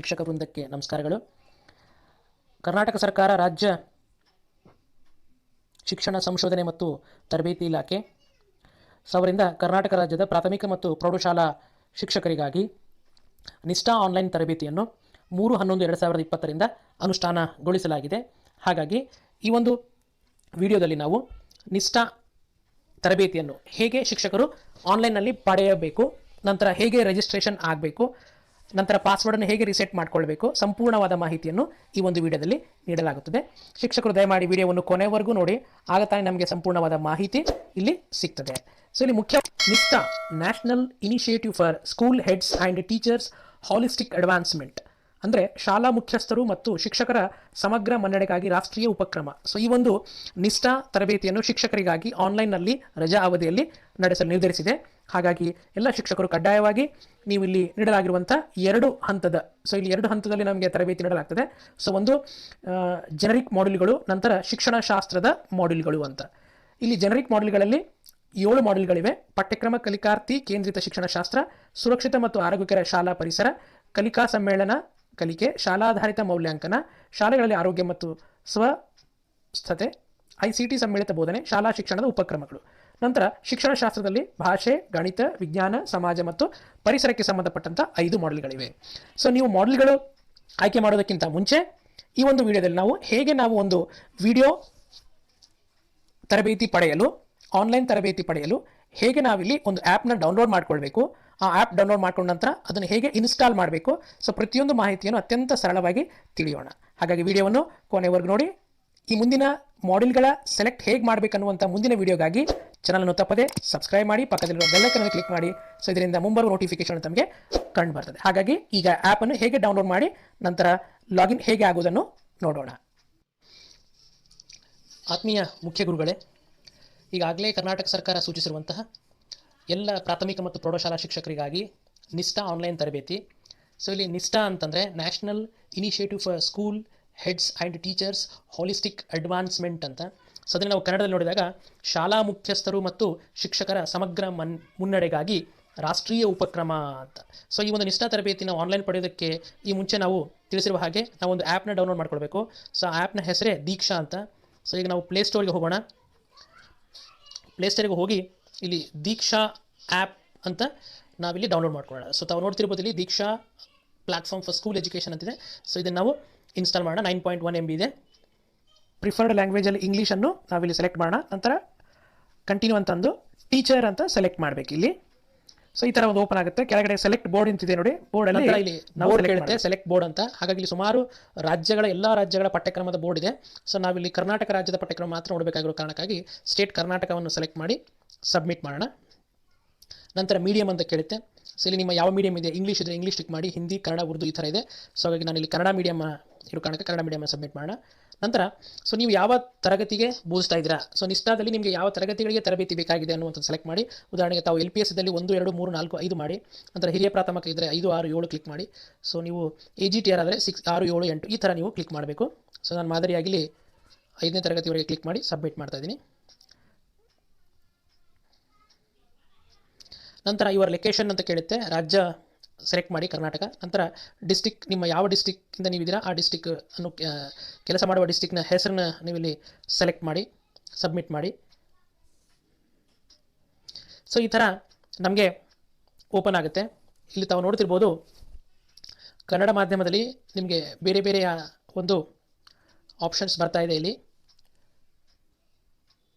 ಶಿಕ್ಷಕ ವೃಂದಕ್ಕೆ ನಮಸ್ಕಾರಗಳು. ಕರ್ನಾಟಕ ಸರ್ಕಾರ ರಾಜ್ಯ ಶಿಕ್ಷಣ ಸಂಶೋಧನೆ ಮತ್ತು ತರಬೇತಿ ಇಲಾಖೆ ಅವರಿಂದ ಕರ್ನಾಟಕ ರಾಜ್ಯದ ಪ್ರಾಥಮಿಕ ಮತ್ತು ಪ್ರೌಢಶಾಲಾ ಶಿಕ್ಷಕರಿಗಾಗಿ ನಿಷ್ಠಾ ಆನ್ಲೈನ್ ತರಬೇತಿಯನ್ನು 3/11/2020 ಅನುಷ್ಠಾನಗೊಳಿಸಲಾಗಿದೆ. ಹಾಗಾಗಿ ಈ ಒಂದು ವಿಡಿಯೋದಲ್ಲಿ ನಾವು ನಿಷ್ಠಾ ತರಬೇತಿಯನ್ನು ಹೇಗೆ ಶಿಕ್ಷಕರು ಆನ್ಲೈನ್ನಲ್ಲಿ ಪಡೆಯಬೇಕು, ನಂತರ ಹೇಗೆ ರಿಜಿಸ್ಟ್ರೇಷನ್ ಆಗಬೇಕು, ನಂತರ ಪಾಸ್ವರ್ಡನ್ನು ಹೇಗೆ ರೀಸೆಟ್ ಮಾಡಿಕೊಳ್ಬೇಕು, ಸಂಪೂರ್ಣವಾದ ಮಾಹಿತಿಯನ್ನು ಈ ಒಂದು ವಿಡಿಯೋದಲ್ಲಿ ನೀಡಲಾಗುತ್ತದೆ. ಶಿಕ್ಷಕರು ದಯಮಾಡಿ ವಿಡಿಯೋವನ್ನು ಕೊನೆವರೆಗೂ ನೋಡಿ, ಆಗ ತಾನೇ ನಮಗೆ ಸಂಪೂರ್ಣವಾದ ಮಾಹಿತಿ ಇಲ್ಲಿ ಸಿಗ್ತದೆ. ಸೊ ಇಲ್ಲಿ ಮುಖ್ಯ Nishtha national initiative for school heads and teachers holistic advancement ಅಂದರೆ ಶಾಲಾ ಮುಖ್ಯಸ್ಥರು ಮತ್ತು ಶಿಕ್ಷಕರ ಸಮಗ್ರ ಮನ್ನಣೆಗಾಗಿ ರಾಷ್ಟ್ರೀಯ ಉಪಕ್ರಮ. ಸೊ ಈ ಒಂದು ನಿಷ್ಠಾ ತರಬೇತಿಯನ್ನು ಶಿಕ್ಷಕರಿಗಾಗಿ ಆನ್ಲೈನ್ನಲ್ಲಿ ರಜಾ ಅವಧಿಯಲ್ಲಿ ನಡೆಸಲು ನಿರ್ಧರಿಸಿದೆ. ಹಾಗಾಗಿ ಎಲ್ಲ ಶಿಕ್ಷಕರು ಕಡ್ಡಾಯವಾಗಿ ನೀವು ಇಲ್ಲಿ ನೀಡಲಾಗಿರುವಂಥ 2 ಹಂತದ, ಸೊ ಇಲ್ಲಿ 2 ಹಂತದಲ್ಲಿ ನಮಗೆ ತರಬೇತಿ ನೀಡಲಾಗ್ತದೆ. ಸೊ ಒಂದು ಜೆನರಿಕ್ ಮಾಡ್ಯೂಲ್ಗಳು, ನಂತರ ಶಿಕ್ಷಣಶಾಸ್ತ್ರದ ಮಾಡ್ಯೂಲ್ಗಳು ಅಂತ. ಇಲ್ಲಿ ಜೆನರಿಕ್ ಮಾಡ್ಯೂಲ್ಗಳಲ್ಲಿ 7 ಮಾಡ್ಯೂಲ್ಗಳಿವೆ. ಪಠ್ಯಕ್ರಮ, ಕಲಿಕಾರ್ಥಿ ಕೇಂದ್ರಿತ ಶಿಕ್ಷಣಶಾಸ್ತ್ರ, ಸುರಕ್ಷಿತ ಮತ್ತು ಆರೋಗ್ಯಕರ ಶಾಲಾ ಪರಿಸರ, ಕಲಿಕಾ ಸಮ್ಮೇಳನ, ಕಲಿಕೆ, ಶಾಲಾಧಾರಿತ ಮೌಲ್ಯಾಂಕನ, ಶಾಲೆಗಳಲ್ಲಿ ಆರೋಗ್ಯ ಮತ್ತು ಸ್ವಸ್ಥತೆ, ICT ಸಮ್ಮಿಳಿತ ಬೋಧನೆ, ಶಾಲಾ ಶಿಕ್ಷಣದ ಉಪಕ್ರಮಗಳು. ನಂತರ ಶಿಕ್ಷಣಶಾಸ್ತ್ರದಲ್ಲಿ ಭಾಷೆ, ಗಣಿತ, ವಿಜ್ಞಾನ, ಸಮಾಜ ಮತ್ತು ಪರಿಸರಕ್ಕೆ ಸಂಬಂಧಪಟ್ಟಂಥ 5 ಮಾಡ್ಯೂಲ್ಗಳಿವೆ. ಸೊ ನೀವು ಮಾಡ್ಯೂಲ್ಗಳು ಆಯ್ಕೆ ಮಾಡೋದಕ್ಕಿಂತ ಮುಂಚೆ ಈ ಒಂದು ವಿಡಿಯೋದಲ್ಲಿ ನಾವು ಒಂದು ವಿಡಿಯೋ ತರಬೇತಿ ಪಡೆಯಲು, ಆನ್ಲೈನ್ ತರಬೇತಿ ಪಡೆಯಲು ಹೇಗೆ ನಾವಿಲ್ಲಿ ಒಂದು ಆ್ಯಪ್ನ ಡೌನ್ಲೋಡ್ ಮಾಡ್ಕೊಳ್ಬೇಕು, ಆ ಆ್ಯಪ್ ಡೌನ್ಲೋಡ್ ಮಾಡ್ಕೊಂಡ ನಂತರ ಅದನ್ನು ಹೇಗೆ ಇನ್ಸ್ಟಾಲ್ ಮಾಡಬೇಕು, ಸೊ ಪ್ರತಿಯೊಂದು ಮಾಹಿತಿಯನ್ನು ಅತ್ಯಂತ ಸರಳವಾಗಿ ತಿಳಿಯೋಣ. ಹಾಗಾಗಿ ವಿಡಿಯೋವನ್ನು ಕೊನೆವರೆಗೂ ನೋಡಿ. ಈ ಮುಂದಿನ ಮಾಡ್ಯೂಲ್ಗಳ ಸೆಲೆಕ್ಟ್ ಹೇಗೆ ಮಾಡಬೇಕನ್ನುವಂಥ ಮುಂದಿನ ವಿಡಿಯೋಗಾಗಿ ಚಾನಲನ್ನು ತಪ್ಪದೆ ಸಬ್ಸ್ಕ್ರೈಬ್ ಮಾಡಿ, ಪಕ್ಕದಲ್ಲಿರುವ ಬೆಲ್ ಐಕಾನ್ ಅನ್ನು ಕ್ಲಿಕ್ ಮಾಡಿ. ಸೊ ಇದರಿಂದ ಮುಂಬರುವ ನೋಟಿಫಿಕೇಶನ್ ತಮಗೆ ಕಂಡು ಬರ್ತದೆ. ಹಾಗಾಗಿ ಈಗ ಆ್ಯಪನ್ನು ಹೇಗೆ ಡೌನ್ಲೋಡ್ ಮಾಡಿ ನಂತರ ಲಾಗಿನ್ ಹೇಗೆ ಆಗುವುದನ್ನು ನೋಡೋಣ. ಆತ್ಮೀಯ ಮುಖ್ಯ ಗುರುಗಳೇ, ಈಗಾಗಲೇ ಕರ್ನಾಟಕ ಸರ್ಕಾರ ಸೂಚಿಸಿರುವಂತಹ ಎಲ್ಲ ಪ್ರಾಥಮಿಕ ಮತ್ತು ಪ್ರೌಢಶಾಲಾ ಶಿಕ್ಷಕರಿಗಾಗಿ ನಿಷ್ಠಾ ಆನ್ಲೈನ್ ತರಬೇತಿ. ಸೊ ಇಲ್ಲಿ ನಿಷ್ಠಾ ಅಂತಂದರೆ national initiative for school heads and teachers holistic advancement ಅಂತ. ಸೊ ಅದನ್ನು ನಾವು ಕನ್ನಡದಲ್ಲಿ ನೋಡಿದಾಗ ಶಾಲಾ ಮುಖ್ಯಸ್ಥರು ಮತ್ತು ಶಿಕ್ಷಕರ ಸಮಗ್ರ ಮುನ್ನಡೆಗಾಗಿ ರಾಷ್ಟ್ರೀಯ ಉಪಕ್ರಮ ಅಂತ. ಸೊ ಈ ಒಂದು ನಿಷ್ಠಾ ತರಬೇತಿನ ಆನ್ಲೈನ್ ಪಡೆಯೋದಕ್ಕೆ ಈ ಮುಂಚೆ ನಾವು ತಿಳಿಸಿರುವ ಹಾಗೆ ನಾವೊಂದು ಆ್ಯಪ್ನ ಡೌನ್ಲೋಡ್ ಮಾಡ್ಕೊಳ್ಬೇಕು. ಸೊ ಆ ಆ್ಯಪ್ನ ಹೆಸರೇ ದೀಕ್ಷಾ ಅಂತ. ಸೊ ಈಗ ನಾವು ಪ್ಲೇಸ್ಟೋರ್ಗೆ ಹೋಗೋಣ. ಪ್ಲೇಸ್ಟೋರಿಗೆ ಹೋಗಿ ಇಲ್ಲಿ ದೀಕ್ಷಾ ಆ್ಯಪ್ ಅಂತ ನಾವಿಲ್ಲಿ ಡೌನ್ಲೋಡ್ ಮಾಡ್ಕೊಳ್ಳೋಣ. ಸೊ ತಾವು ನೋಡ್ತಿರ್ಬೋದು ಇಲ್ಲಿ ದೀಕ್ಷಾ ಪ್ಲಾಟ್ಫಾರ್ಮ್ ಫಾರ್ ಸ್ಕೂಲ್ ಎಜುಕೇಷನ್ ಅಂತಿದೆ. ಸೊ ಇದನ್ನು ನಾವು ಇನ್ಸ್ಟಾಲ್ ಮಾಡೋಣ. 9.1 MB ಇದೆ. ಪ್ರಿಫರ್ಡ್ ಲ್ಯಾಂಗ್ವೇಜಲ್ಲಿ ಇಂಗ್ಲೀಷನ್ನು ನಾವಿಲ್ಲಿ ಸೆಲೆಕ್ಟ್ ಮಾಡೋಣ. ನಂತರ ಕಂಟಿನ್ಯೂ ಅಂತಂದು ಟೀಚರ್ ಅಂತ ಸೆಲೆಕ್ಟ್ ಮಾಡಬೇಕು ಇಲ್ಲಿ. ಸೊ ಈ ಥರ ಒಂದು ಓಪನ್ ಆಗುತ್ತೆ. ಕೆಳಗಡೆ ಸೆಲೆಕ್ಟ್ ಬೋರ್ಡ್ ಅಂತಿದೆ ನೋಡಿ, ಬೋರ್ಡಲ್ಲಿ ಇಲ್ಲಿ ನಾವು ಕೇಳುತ್ತೆ ಸೆಲೆಕ್ಟ್ ಬೋರ್ಡ್ ಅಂತ. ಹಾಗಾಗಿ ಇಲ್ಲಿ ಸುಮಾರು ಎಲ್ಲ ರಾಜ್ಯಗಳ ಪಠ್ಯಕ್ರಮದ ಬೋರ್ಡ್ ಇದೆ. ಸೊ ನಾವಿಲ್ಲಿ ಕರ್ನಾಟಕ ರಾಜ್ಯದ ಪಠ್ಯಕ್ರಮ ಮಾತ್ರ ನೋಡಬೇಕಾಗಿರೋ ಕಾರಣಕ್ಕಾಗಿ ಸ್ಟೇಟ್ ಕರ್ನಾಟಕವನ್ನು ಸೆಲೆಕ್ಟ್ ಮಾಡಿ ಸಬ್ಮಿಟ್ ಮಾಡೋಣ. ನಂತರ ಮೀಡಿಯಮ್ ಅಂತ ಕೇಳುತ್ತೆ. ಸೊ ಇಲ್ಲಿ ನಿಮ್ಮ ಯಾವ ಮೀಡಿಯಮ್ ಇದೆ, ಇಂಗ್ಲೀಷ್ ಇದ್ದರೆ ಇಂಗ್ಲೀಷ್ ಕ್ಲಿಕ್ ಮಾಡಿ, ಹಿಂದಿ, ಕನ್ನಡ, ಉರ್ದು ಈ ಥರ ಇದೆ. ಸೊ ಹಾಗಾಗಿ ನಾನು ಇಲ್ಲಿ ಕನ್ನಡ ಮೀಡಿಯಮ್ ಇರೋ ಕಾರಣಕ್ಕೆ ಕನ್ನಡ ಮೀಡಿಯಮ್ ಸಬ್ಮಿಟ್ ಮಾಡೋಣ. ನಂತರ ಸೊ ನೀವು ಯಾವ ತರಗತಿಗೆ ಬೋಧಿಸ್ತಾ ಇದ್ದೀರಾ, ಸೊ ನಿಷ್ಠಾದಲ್ಲಿ ನಿಮಗೆ ಯಾವ ತರಗತಿಗಳಿಗೆ ತರಬೇತಿ ಬೇಕಾಗಿದೆ ಅನ್ನುವಂಥದ್ದು ಸೆಲೆಕ್ಟ್ ಮಾಡಿ. ಉದಾಹರಣೆಗೆ ತಾವು LPS ಇದ್ದಲ್ಲಿ 1, 2, 3, 4, 5 ಮಾಡಿ. ನಂತರ ಹಿರಿಯ ಪ್ರಾಥಮಿಕ ಇದ್ದರೆ 5, 6, 7 ಕ್ಲಿಕ್ ಮಾಡಿ. ಸೊ ನೀವು AGTR ಆದರೆ 6, 6, 7, 8 ಈ ಥರ ನೀವು ಕ್ಲಿಕ್ ಮಾಡಬೇಕು. ಸೊ ನಾನು ಮಾದರಿಯಾಗಿ 5ನೇ ತರಗತಿವರೆಗೆ ಕ್ಲಿಕ್ ಮಾಡಿ ಸಬ್ಮಿಟ್ ಮಾಡ್ತಾಯಿದ್ದೀನಿ. ನಂತರ ಇವರ ಲೊಕೇಶನ್ ಅಂತ ಕೇಳುತ್ತೆ, ರಾಜ್ಯ ಸೆಲೆಕ್ಟ್ ಮಾಡಿ ಕರ್ನಾಟಕ. ನಂತರ ಡಿಸ್ಟಿಕ್, ನಿಮ್ಮ ಯಾವ ಡಿಸ್ಟಿಕ್ಕಿಂದ ನೀವಿದ್ದೀರಾ ಆ ಡಿಸ್ಟಿಕ್ ಅನ್ನು ಕೆಲಸ ಮಾಡುವ ಡಿಸ್ಟಿಕ್ನ ಹೆಸರನ್ನ ನೀವಿಲ್ಲಿ ಸೆಲೆಕ್ಟ್ ಮಾಡಿ ಸಬ್ಮಿಟ್ ಮಾಡಿ. ಸೊ ಈ ಥರ ನಮಗೆ ಓಪನ್ ಆಗುತ್ತೆ. ಇಲ್ಲಿ ತಾವು ನೋಡ್ತಿರ್ಬೋದು ಕನ್ನಡ ಮಾಧ್ಯಮದಲ್ಲಿ ನಿಮಗೆ ಬೇರೆ ಬೇರೆಯ ಒಂದು ಆಪ್ಷನ್ಸ್ ಬರ್ತಾ ಇದೆ. ಇಲ್ಲಿ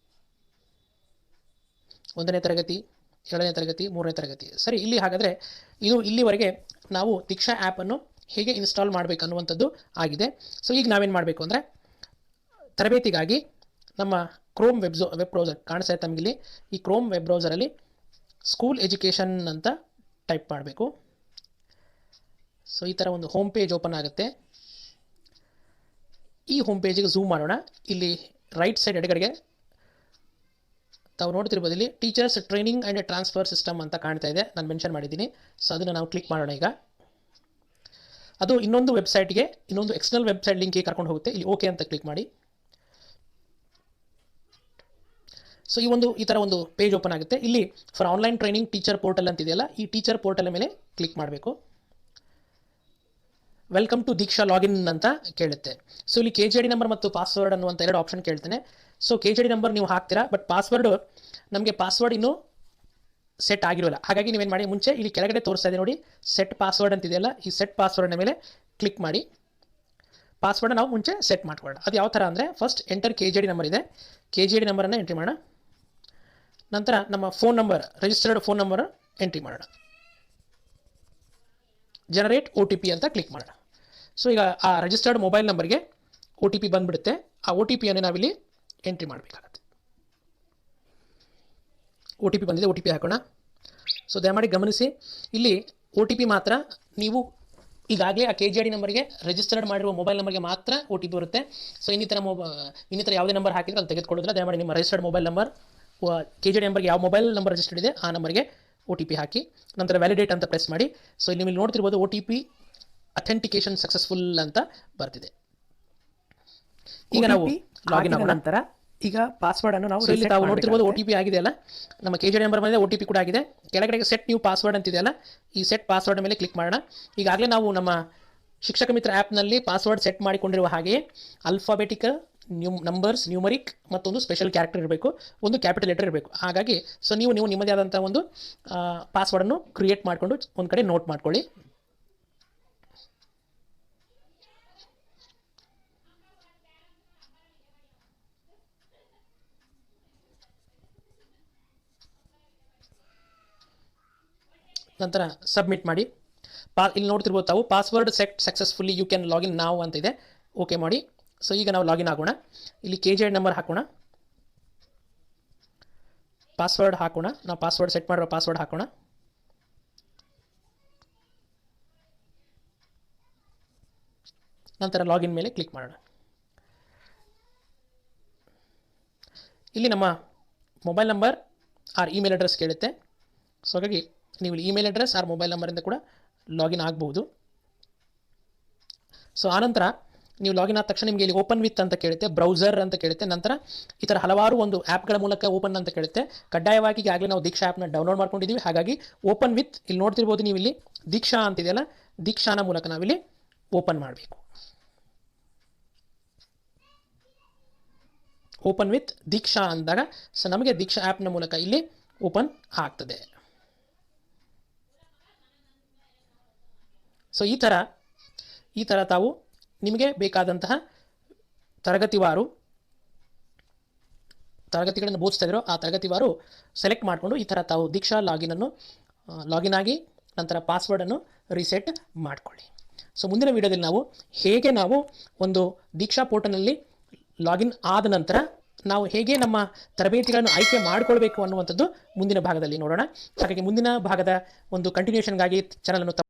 1ನೇ ತರಗತಿ, 2ನೇ ತರಗತಿ, 3ನೇ ತರಗತಿ. ಸರಿ, ಇಲ್ಲಿ ಹಾಗಾದರೆ ಇದು ಇಲ್ಲಿವರೆಗೆ ನಾವು ದೀಕ್ಷಾ ಆ್ಯಪನ್ನು ಹೇಗೆ ಇನ್ಸ್ಟಾಲ್ ಮಾಡಬೇಕು ಅನ್ನುವಂಥದ್ದು ಆಗಿದೆ. ಸೊ ಈಗ ನಾವೇನು ಮಾಡಬೇಕು ಅಂದರೆ ತರಬೇತಿಗಾಗಿ ನಮ್ಮ ಕ್ರೋಮ್ ವೆಬ್ ಬ್ರೌಸರ್ ಕಾಣಿಸ್ತಾ ಇದೆ ತಮಗಿಲ್ಲಿ. ಈ ಕ್ರೋಮ್ ವೆಬ್ ಬ್ರೌಸರಲ್ಲಿ ಸ್ಕೂಲ್ ಎಜುಕೇಷನ್ ಅಂತ ಟೈಪ್ ಮಾಡಬೇಕು. ಸೊ ಈ ಥರ ಒಂದು ಹೋಮ್ ಪೇಜ್ ಓಪನ್ ಆಗುತ್ತೆ. ಈ ಹೋಮ್ ಪೇಜಿಗೆ ಝೂಮ್ ಮಾಡೋಣ. ಇಲ್ಲಿ ರೈಟ್ ಸೈಡ್ ಎಡಗಡೆಗೆ ತಾವು ನೋಡ್ತಿರ್ಬೋದು ಇಲ್ಲಿ teachers training and transfer system ಅಂತ ಕಾಣ್ತಾ ಇದೆ, ನಾನು ಮೆನ್ಷನ್ ಮಾಡಿದ್ದೀನಿ. ಸೊ ಅದನ್ನು ನಾವು ಕ್ಲಿಕ್ ಮಾಡೋಣ. ಈಗ ಅದು ಇನ್ನೊಂದು ವೆಬ್ಸೈಟ್ಗೆ, ಇನ್ನೊಂದು ಎಕ್ಸ್ಟರ್ನಲ್ ವೆಬ್ಸೈಟ್ ಲಿಂಕ್ಗೆ ಕರ್ಕೊಂಡು ಹೋಗುತ್ತೆ. ಇಲ್ಲಿ ಓಕೆ ಅಂತ ಕ್ಲಿಕ್ ಮಾಡಿ. ಸೊ ಈ ಥರ ಒಂದು ಪೇಜ್ ಓಪನ್ ಆಗುತ್ತೆ. ಇಲ್ಲಿ for online training teacher portal ಅಂತಿದೆಯಲ್ಲ, ಈ ಟೀಚರ್ ಪೋರ್ಟಲ್ ಮೇಲೆ ಕ್ಲಿಕ್ ಮಾಡಬೇಕು. ವೆಲ್ಕಮ್ ಟು ದೀಕ್ಷಾ ಲಾಗಿನ್ ಅಂತ ಕೇಳುತ್ತೆ. ಸೊ ಇಲ್ಲಿ KJD ನಂಬರ್ ಮತ್ತು ಪಾಸ್ವರ್ಡ್ ಅನ್ನುವಂಥ 2 ಆಪ್ಷನ್ ಕೇಳ್ತೇನೆ. ಸೊ KJD ನಂಬರ್ ನೀವು ಹಾಕ್ತೀರಾ, ಬಟ್ ನಮಗೆ ಪಾಸ್ವರ್ಡ್ ಇನ್ನೂ ಸೆಟ್ ಆಗಿರೋಲ್ಲ. ಹಾಗಾಗಿ ನೀವೇನು ಮಾಡಿ, ಮುಂಚೆ ಇಲ್ಲಿ ಕೆಳಗಡೆ ತೋರಿಸ್ತಾ ಇದೆ ನೋಡಿ, ಸೆಟ್ ಪಾಸ್ವರ್ಡ್ ಅಂತಿದೆಯಲ್ಲ, ಈ ಸೆಟ್ ಪಾಸ್ವರ್ಡ್ನ ಮೇಲೆ ಕ್ಲಿಕ್ ಮಾಡಿ ಪಾಸ್ವರ್ಡ್ ನಾವು ಮುಂಚೆ ಸೆಟ್ ಮಾಡ್ಕೊಳ್ಳೋಣ. ಅದು ಯಾವ ಥರ ಅಂದರೆ, ಫಸ್ಟ್ ಎಂಟರ್ KJD ನಂಬರ್ ಇದೆ, KJD ನಂಬರನ್ನು ಎಂಟ್ರಿ ಮಾಡೋಣ. ನಂತರ ನಮ್ಮ phone number, registered phone number entry ಮಾಡೋಣ. ಜನರೇಟ್ OTP ಅಂತ ಕ್ಲಿಕ್ ಮಾಡೋಣ. ಸೊ ಈಗ ಆ ರಿಜಿಸ್ಟರ್ಡ್ ಮೊಬೈಲ್ ನಂಬರ್ಗೆ OTP ಬಂದುಬಿಡುತ್ತೆ. ಆ OTPಯನ್ನು ನಾವಿಲ್ಲಿ ಎಂಟ್ರಿ ಮಾಡಬೇಕಾಗತ್ತೆ. OTP ಬಂದಿದೆ, OTP ಹಾಕೋಣ. ಸೊ ದಯಮಾಡಿ ಗಮನಿಸಿ, ಇಲ್ಲಿ OTP ಮಾತ್ರ ನೀವು ಈಗಾಗಲೇ ಆ KJD ನಂಬರ್ಗೆ ರಿಜಿಸ್ಟರ್ಡ್ ಮಾಡಿರುವ ಮೊಬೈಲ್ ನಂಬರ್ಗೆ ಮಾತ್ರ OTP ಬರುತ್ತೆ. ಸೊ ಇನ್ನಿತರ ಯಾವುದೇ ನಂಬರ್ ಹಾಕಿದ್ರೆ ಅದು ತೆಗೆದುಕೊಳ್ಳೋದಿಲ್ಲ. ದಯಮಾಡಿ ನಿಮ್ಮ ರಿಜಿಸ್ಟರ್ಡ್ ಮೊಬೈಲ್ ನಂಬರ್, KJD ನಂಬರ್ಗೆ ಯಾವ ಮೊಬೈಲ್ ನಂಬರ್ ರಿಜಿಸ್ಟರ್ಡ್ ಇದೆ ಆ ನಂಬರ್ಗೆ OTP ಹಾಕಿ, ನಂತರ ವ್ಯಾಲಿಡೇಟ್ ಅಂತ ಪ್ರೆಸ್ ಮಾಡಿ. ಸೊ ಇಲ್ಲಿ ನೀವು ನೋಡ್ತಿರ್ಬೋದು OTP ಅಥೆಂಟಿಕೇಶನ್ ಸಕ್ಸಸ್ಫುಲ್ ಅಂತ ಬರ್ತಿದೆ. ಈಗ ನಾವು ಲಾಗಿನ್ ಆಗೋಣ. ನಂತರ ಈಗ ಪಾಸ್ವರ್ಡ್ ಅನ್ನು ನಾವು ಇಲ್ಲಿ ತಾವು ನೋಡ್ತಿರ್ಬೋದು OTP ಆಗಿದೆ ಅಲ್ಲ, ನಮ್ಮ KJD ನಂಬರ್ ಮೇಲೆ OTP ಕೂಡ ಆಗಿದೆ. ಕೆಳಗಡೆ ಸೆಟ್ ನ್ಯೂ ಪಾಸ್ವರ್ಡ್ ಅಂತಿದೆಯಲ್ಲ, ಈ ಸೆಟ್ ಪಾಸ್ವರ್ಡ್ ಮೇಲೆ ಕ್ಲಿಕ್ ಮಾಡೋಣ. ಈಗಾಗಲೇ ನಾವು ನಮ್ಮ ಶಿಕ್ಷಕ ಮಿತ್ರ ಆ್ಯಪ್ನಲ್ಲಿ ಪಾಸ್ವರ್ಡ್ ಸೆಟ್ ಮಾಡಿಕೊಂಡಿರುವ ಹಾಗೆಯೇ ಆಲ್ಫಾಬೆಟಿಕಲ್ ನಂಬರ್ಸ್, ನ್ಯೂಮರಿಕ್ ಮತ್ತೊಂದು ಸ್ಪೆಷಲ್ ಕ್ಯಾರೆಕ್ಟರ್ ಇರಬೇಕು, ಒಂದು ಕ್ಯಾಪಿಟಲ್ ಲೆಟರ್ ಇರಬೇಕು. ಹಾಗಾಗಿ ಸೊ ನೀವು ನಿಮ್ಮದೇ ಆದಂಥ ಒಂದು ಪಾಸ್ವರ್ಡನ್ನು ಕ್ರಿಯೇಟ್ ಮಾಡಿಕೊಂಡು ಒಂದು ಕಡೆ ನೋಟ್ ಮಾಡ್ಕೊಳ್ಳಿ. ನಂತರ ಸಬ್ಮಿಟ್ ಮಾಡಿ. ಇಲ್ಲಿ ನೋಡ್ತಿರ್ಬೋದು ತಾವು, password set successfully, you can login now ಅಂತ ಇದೆ. ಓಕೆ ಮಾಡಿ. ಸೊ ಈಗ ನಾವು ಲಾಗಿನ್ ಆಗೋಣ. ಇಲ್ಲಿ KJD ನಂಬರ್ ಹಾಕೋಣ, ಪಾಸ್ವರ್ಡ್ ಹಾಕೋಣ. ನಾವು ಪಾಸ್ವರ್ಡ್ ಸೆಟ್ ಮಾಡಿರೋ ಪಾಸ್ವರ್ಡ್ ಹಾಕೋಣ. ನಂತರ ಲಾಗಿನ್ ಮೇಲೆ ಕ್ಲಿಕ್ ಮಾಡೋಣ. ಇಲ್ಲಿ ನಮ್ಮ mobile number R email address ಕೇಳುತ್ತೆ. ಸೊ ಹಾಗಾಗಿ ನೀವು ಇಮೇಲ್ ಅಡ್ರೆಸ್ ಆರ್ ಮೊಬೈಲ್ ನಂಬರಿಂದ ಕೂಡ ಲಾಗಿನ್ ಆಗ್ಬೋದು. ಸೊ ಆನಂತರ ನೀವು ಲಾಗಿನ್ ಆದ ತಕ್ಷಣ ನಿಮಗೆ ಇಲ್ಲಿ ಓಪನ್ ವಿತ್ ಅಂತ ಕೇಳುತ್ತೆ, ಬ್ರೌಸರ್ ಅಂತ ಕೇಳುತ್ತೆ. ನಂತರ ಈ ಥರ ಹಲವಾರು ಒಂದು ಆ್ಯಪ್ಗಳ ಮೂಲಕ ಓಪನ್ ಅಂತ ಕೇಳುತ್ತೆ. ಕಡ್ಡಾಯವಾಗಿ ಈಗಾಗಲೇ ನಾವು ದೀಕ್ಷಾ ಆ್ಯಪ್ನ ಡೌನ್ಲೋಡ್ ಮಾಡ್ಕೊಂಡಿದ್ದೀವಿ. ಹಾಗಾಗಿ ಓಪನ್ ವಿತ್, ಇಲ್ಲಿ ನೋಡ್ತಿರ್ಬೋದು ನೀವು, ಇಲ್ಲಿ ದೀಕ್ಷಾ ಅಂತಿದೆಯಲ್ಲ, ದೀಕ್ಷಾನ ಮೂಲಕ ನಾವಿಲ್ಲಿ ಓಪನ್ ಮಾಡಬೇಕು. ಓಪನ್ ವಿತ್ ದೀಕ್ಷಾ ಅಂದಾಗ ಸೊ ನಮಗೆ ದೀಕ್ಷಾ ಆ್ಯಪ್ನ ಮೂಲಕ ಇಲ್ಲಿ ಓಪನ್ ಆಗ್ತದೆ. ಸೊ ಈ ಥರ ತಾವು ನಿಮಗೆ ಬೇಕಾದಂತಹ ತರಗತಿಗಳನ್ನು ಬೋಧಿಸ್ತಾ ಇದ್ರೋ ಆ ತರಗತಿವಾರು ಸೆಲೆಕ್ಟ್ ಮಾಡಿಕೊಂಡು ಈ ಥರ ತಾವು ದೀಕ್ಷಾ ಲಾಗಿನ್ ಆಗಿ ನಂತರ ಪಾಸ್ವರ್ಡನ್ನು ರೀಸೆಟ್ ಮಾಡಿಕೊಳ್ಳಿ. ಸೊ ಮುಂದಿನ ವೀಡಿಯೋದಲ್ಲಿ ಹೇಗೆ ನಾವು ಒಂದು ದೀಕ್ಷಾ ಪೋರ್ಟಲ್ನಲ್ಲಿ ಲಾಗಿನ್ ಆದ ನಂತರ ನಾವು ಹೇಗೆ ನಮ್ಮ ತರಬೇತಿಗಳನ್ನು ಆಯ್ಕೆ ಮಾಡಿಕೊಳ್ಬೇಕು ಅನ್ನುವಂಥದ್ದು ಮುಂದಿನ ಭಾಗದಲ್ಲಿ ನೋಡೋಣ. ಹಾಗಾಗಿ ಮುಂದಿನ ಭಾಗದ ಒಂದು ಕಂಟಿನ್ಯೂಷನ್ಗಾಗಿ ಚಾನಲನ್ನು